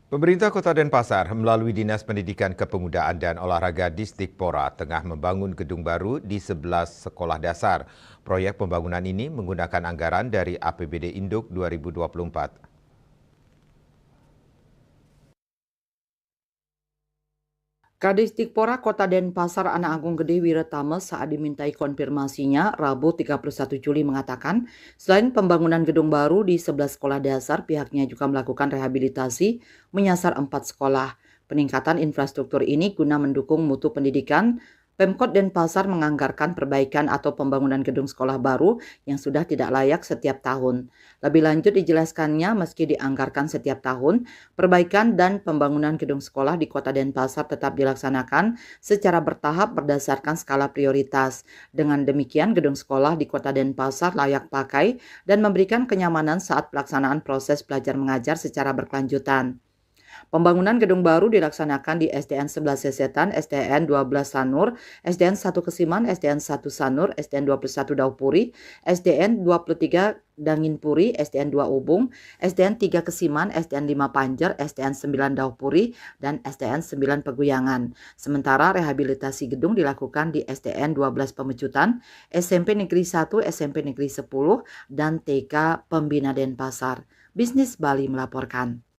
Pemerintah Kota Denpasar melalui Dinas Pendidikan Kepemudaan dan Olahraga Disdikpora tengah membangun gedung baru di 11 sekolah dasar. Proyek pembangunan ini menggunakan anggaran dari APBD Induk 2024. Kadisdikpora Kota Denpasar Anak Agung Gede Wiratama saat dimintai konfirmasinya Rabu 31 Juli mengatakan, selain pembangunan gedung baru di 11 sekolah dasar, pihaknya juga melakukan rehabilitasi menyasar 4 sekolah. Peningkatan infrastruktur ini guna mendukung mutu pendidikan. Pemkot Denpasar menganggarkan perbaikan atau pembangunan gedung sekolah baru yang sudah tidak layak setiap tahun. Lebih lanjut dijelaskannya, meski dianggarkan setiap tahun, perbaikan dan pembangunan gedung sekolah di Kota Denpasar tetap dilaksanakan secara bertahap berdasarkan skala prioritas. Dengan demikian, gedung sekolah di Kota Denpasar layak pakai dan memberikan kenyamanan saat pelaksanaan proses belajar mengajar secara berkelanjutan. Pembangunan gedung baru dilaksanakan di SDN 11 Sesetan, SDN 12 Sanur, SDN 1 Kesiman, SDN 1 Sanur, SDN 21 Daupuri, SDN 23 Danginpuri, SDN 2 Ubung, SDN 3 Kesiman, SDN 5 Panjer, SDN 9 Daupuri, dan SDN 9 Peguyangan. Sementara rehabilitasi gedung dilakukan di SDN 12 Pemecutan, SMP Negeri 1, SMP Negeri 10, dan TK Pembina Denpasar. Bisnis Bali melaporkan.